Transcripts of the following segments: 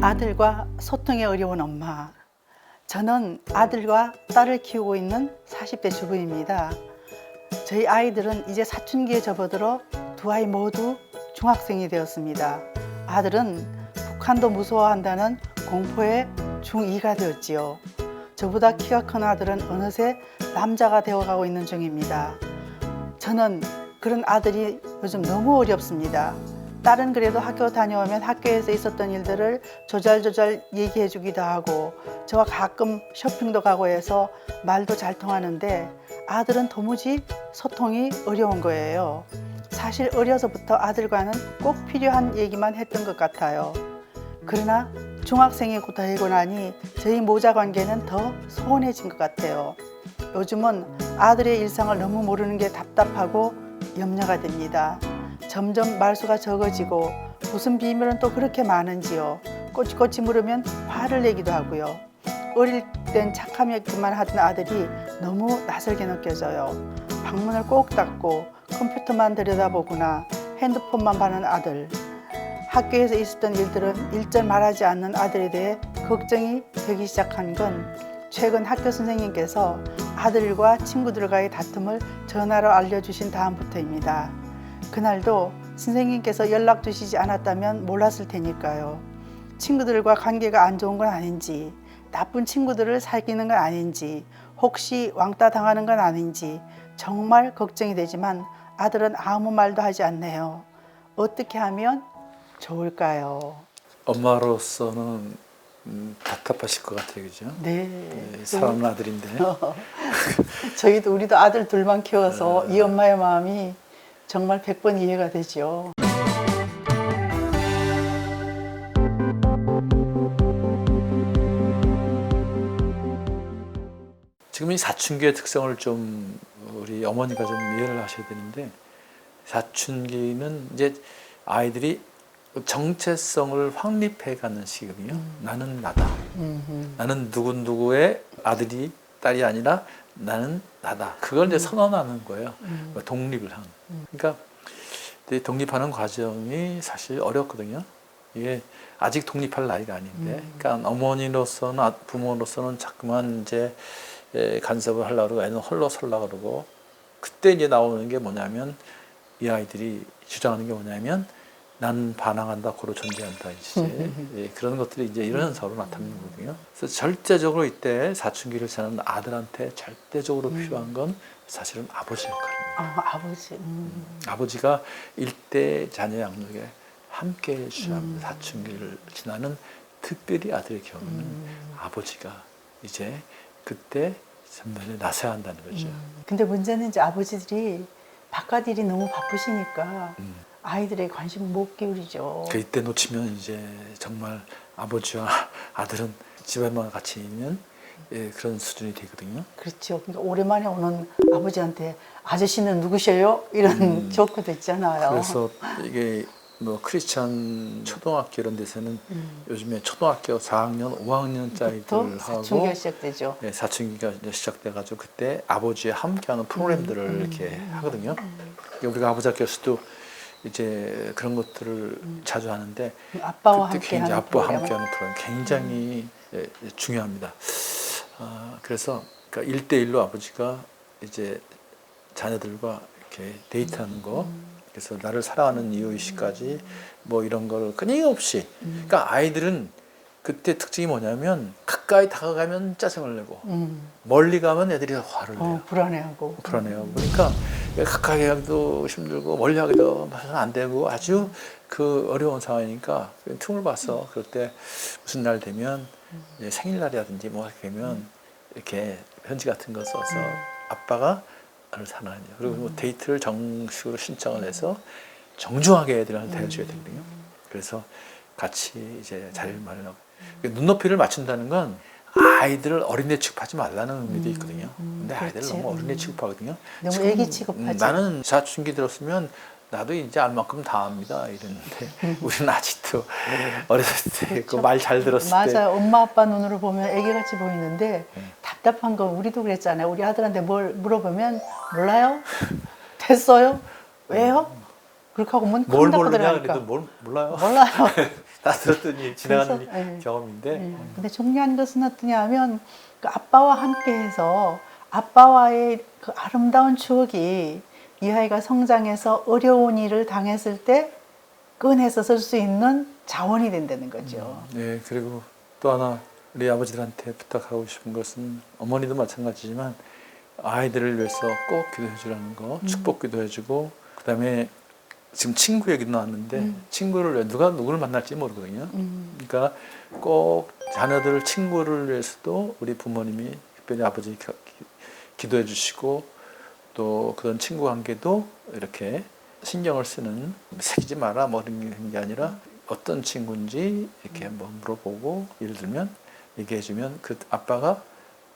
아들과 소통이 어려운 엄마. 저는 아들과 딸을 키우고 있는 40대 주부입니다. 저희 아이들은 이제 사춘기에 접어들어 두 아이 모두 중학생이 되었습니다. 아들은 북한도 무서워한다는 공포의 중2가 되었지요. 저보다 키가 큰 아들은 어느새 남자가 되어가고 있는 중입니다. 저는 그런 아들이 요즘 너무 어렵습니다. 딸은 그래도 학교 다녀오면 학교에서 있었던 일들을 조잘조잘 얘기해 주기도 하고 저와 가끔 쇼핑도 가고 해서 말도 잘 통하는데 아들은 도무지 소통이 어려운 거예요. 사실 어려서부터 아들과는 꼭 필요한 얘기만 했던 것 같아요. 그러나 중학생이 되고 나니 저희 모자 관계는 더 소원해진 것 같아요. 요즘은 아들의 일상을 너무 모르는 게 답답하고 염려가 됩니다. 점점 말수가 적어지고 무슨 비밀은 또 그렇게 많은지요. 꼬치꼬치 물으면 화를 내기도 하고요. 어릴 땐 착하기만 하던 아들이 너무 낯설게 느껴져요. 방문을 꼭 닫고 컴퓨터만 들여다보거나 핸드폰만 봐는 아들. 학교에서 있었던 일들은 일절 말하지 않는 아들에 대해 걱정이 되기 시작한 건 최근 학교 선생님께서 아들과 친구들과의 다툼을 전화로 알려주신 다음부터입니다. 그날도 선생님께서 연락 주시지 않았다면 몰랐을 테니까요. 친구들과 관계가 안 좋은 건 아닌지, 나쁜 친구들을 사귀는 건 아닌지, 혹시 왕따 당하는 건 아닌지 정말 걱정이 되지만 아들은 아무 말도 하지 않네요. 어떻게 하면 좋을까요? 엄마로서는 답답하실 것 같아요, 그죠? 네. 사랑하는 아들인데. 우리도 아들 둘만 키워서 이 엄마의 마음이 정말 100번 이해가 되죠. 지금 이 사춘기의 특성을 좀 우리 어머니가 좀 이해를 하셔야 되는데, 사춘기는 이제 아이들이 정체성을 확립해가는 시기거든요. 나는 나다. 나는 누구누구의 아들이 딸이 아니라 나는 나다. 그걸 이제 선언하는 거예요. 독립을 하는. 그러니까 독립하는 과정이 사실 어렵거든요. 이게 아직 독립할 나이가 아닌데, 그러니까 어머니로서는 부모로서는 자꾸만 이제 간섭을 하려고 그러고 애는 홀로 설라 그러고, 그때 이제 나오는 게 뭐냐면 이 아이들이 주장하는 게 뭐냐면 난 반항한다, 고로 존재한다, 이제 그런 것들이 이제 이런 현상으로 나타나는 거거든요. 그래서 절대적으로 이때 사춘기를 지나는 아들한테 절대적으로 필요한 건 사실은 아버지 역할입니다. 아버지. 아버지가 일대 자녀 양육에 함께 해주셔야 합니다. 사춘기를 지나는 특별히 아들의 경우는 아버지가 이제 그때 전면에 나서야 한다는 거죠. 근데 문제는 이제 아버지들이 바깥 일이 너무 바쁘시니까 아이들의 관심 못 기울이죠. 그때 놓치면 이제 정말 아버지와 아들은 집에만 같이 있는 그런 수준이 되거든요. 그렇죠. 그러니까 오랜만에 오는 아버지한테 아저씨는 누구셔요? 이런 조크도 있잖아요. 그래서 이게 뭐 크리스찬 초등학교 이런 데서는 요즘에 초등학교 4학년, 5학년짜리들하고 사춘기가 시작되죠. 네, 사춘기가 이제 시작돼가지고 그때 아버지와 함께하는 프로그램들을 이렇게 하거든요. 우리가 아버지 학교에서도 이제 그런 것들을 자주 하는데 아빠와 특히 함께하는 이제 아빠와 프로그램. 함께하는 프로그램 굉장히 중요합니다. 그래서 그러니까 1대1로 아버지가 이제 자녀들과 이렇게 데이트하는 거, 그래서 나를 사랑하는 이유의식까지 뭐 이런 걸 끊임없이, 그러니까 아이들은 그때 특징이 뭐냐면 가까이 다가가면 짜증을 내고 멀리 가면 애들이 화를 내요. 불안해하고. 그러니까 가까이 하기도 힘들고 멀리 하기도 안 되고 아주 그 어려운 상황이니까 틈을 봐서 그럴 때 무슨 날 되면 이제 생일날이라든지 뭐 되면 이렇게 편지 같은 거 써서 아빠가 나를 사랑하냐, 그리고 뭐 데이트를 정식으로 신청을 해서 정중하게 애들한테 대해줘야 되거든요. 그래서 같이 이제 자리를 마련하고, 눈높이를 맞춘다는 건 아이들을 어린애 취급하지 말라는 의미도 있거든요. 근데 아이들을 그렇지. 너무 어린애 취급하거든요. 너무 애기 취급하지. 나는 사춘기 들었으면 나도 이제 알 만큼 다 압니다 이랬는데 우리는 아직도 어렸을 때 그 말 잘 들었을 때. 맞아요. 엄마 아빠 눈으로 보면 애기같이 보이는데 답답한 건 우리도 그랬잖아요. 우리 아들한테 뭘 물어보면 몰라요? 됐어요? 왜요? 그렇게 하고 문 뭘 닫고 모르냐 들어가니까. 그래도 뭘 몰라요. 몰라요. 다 들었더니 지나가는 그래서, 예. 경험인데 근데 중요한 것은 어떠냐 하면 그 아빠와 함께해서 아빠와의 그 아름다운 추억이 이 아이가 성장해서 어려운 일을 당했을 때 꺼내서 쓸 수 있는 자원이 된다는 거죠. 네, 그리고 또 하나 우리 아버지들한테 부탁하고 싶은 것은 어머니도 마찬가지지만 아이들을 위해서 꼭 기도해 주라는 거, 축복 기도해 주고 그다음에 지금 친구 얘기도 나왔는데 친구를 누가 누구를 만날지 모르거든요. 그러니까 꼭 자녀들 친구를 위해서도 우리 부모님이 특별히 아버지 기도해 주시고 또 그런 친구 관계도 이렇게 신경을 쓰는 새기지 마라 뭐 그런 게 아니라 어떤 친구인지 이렇게 한번 물어보고 예를 들면 얘기해 주면 그 아빠가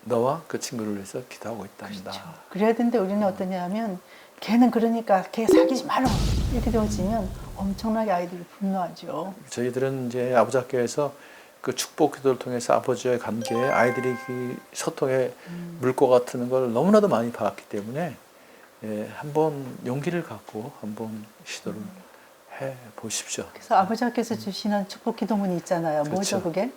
너와 그 친구를 위해서 기도하고 있단다. 그렇죠. 그래야 되는데 우리는 어떠냐 하면 걔는 그러니까 걔 사귀지 마라 이렇게 되어지면 엄청나게 아이들이 분노하죠. 저희들은 이제 아버지 학교에서 그 축복 기도를 통해서 아버지와의 관계에 아이들이 그 소통의 물꼬가 트는 걸 너무나도 많이 봤기 때문에 예, 한번 용기를 갖고 한번 시도를 해 보십시오. 그래서 아버지 학교에서 주시는 축복 기도문이 있잖아요. 그렇죠. 뭐죠 그게?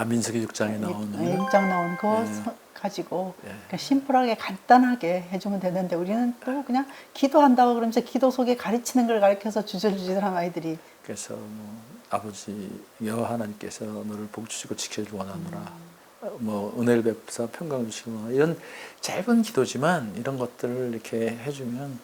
민수기 6장에 나오는 6장 나온 거 예. 가지고 예. 그냥 심플하게 간단하게 해주면 되는데 우리는 또 그냥 기도한다고 그러면서 기도 속에 가르치는 걸 가르쳐서 주저주저한 아이들이 그래서 뭐 아버지 여호와 하나님께서 너를 복 주시고 지켜줄 원하노라. 뭐 은혜를 베푸사 평강 주시고 이런 짧은 기도지만 이런 것들을 이렇게 해주면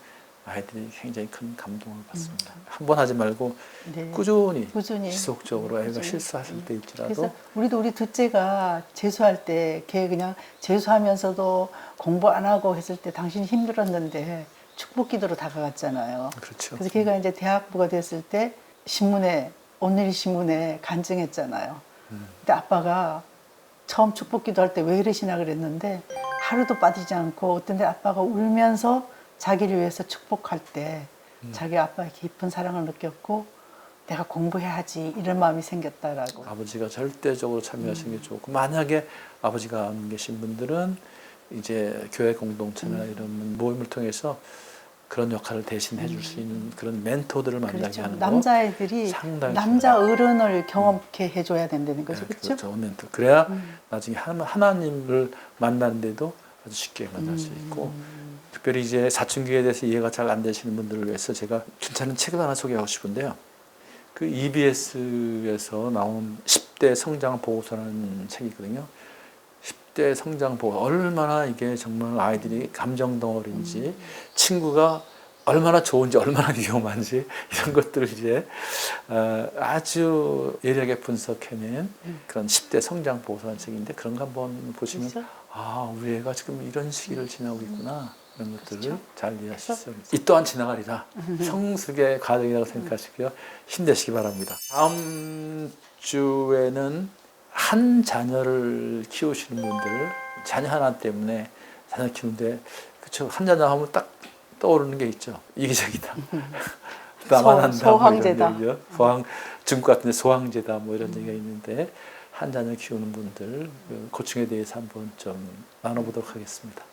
아이들이 굉장히 큰 감동을 받습니다. 한 번 하지 말고 네. 꾸준히 꾸준히 지속적으로 애가 꾸준히. 실수했을 때 있지라도 그래서 우리도 우리 둘째가 재수할 때 걔 그냥 재수하면서도 공부 안 하고 했을 때 당신이 힘들었는데 축복 기도로 다가갔잖아요. 그렇죠. 그래서 걔가 이제 대학부가 됐을 때 신문에 오늘이 신문에 간증했잖아요. 근데 아빠가 처음 축복 기도할 때 왜 이러시나 그랬는데 하루도 빠지지 않고 어떤 데 아빠가 울면서 자기를 위해서 축복할 때 자기 아빠의 깊은 사랑을 느꼈고 내가 공부해야지 이런 마음이 생겼다라고. 아버지가 절대적으로 참여하시는 게 좋고 만약에 아버지가 안 계신 분들은 이제 교회 공동체나 이런 모임을 통해서 그런 역할을 대신 해줄 수 있는 그런 멘토들을 만나게 그렇죠. 하는 거 남자애들이 상당히 남자 어른을 경험케 해줘야 된다는 거죠. 네, 그렇죠? 좋은 멘토. 그래야 나중에 하나님을 만나는데도 아주 쉽게 만날 수 있고 특별히 이제 사춘기에 대해서 이해가 잘 안 되시는 분들을 위해서 제가 괜찮은 책을 하나 소개하고 싶은데요. 그 EBS에서 나온 10대 성장 보고서라는 책이거든요. 10대 성장 보고 얼마나 이게 정말 아이들이 감정 덩어리인지 친구가 얼마나 좋은지 얼마나 위험한지 이런 것들을 이제 아주 예리하게 분석해낸 그런 10대 성장 보고서라는 책인데 그런 거 한번 보시면 그렇죠? 아 우리 애가 지금 이런 시기를 지나고 있구나 이런 것들을 그렇죠. 잘 이해하실 수 있습니다. 이 또한 지나가리라 성숙의 과정이라고 생각하시고요. 힘내시기 바랍니다. 다음 주에는 한 자녀를 키우시는 분들 자녀 하나 때문에 자녀 키우는데 그렇죠. 한 자녀 하면 딱 떠오르는 게 있죠. 이기적이다. 나만 한다. 소황제다. 뭐 이런 얘기요. 중국 같은 데 소황제다. 뭐 이런 얘기가 있는데 한 자녀 키우는 분들 고충에 대해서 한번 좀 나눠보도록 하겠습니다.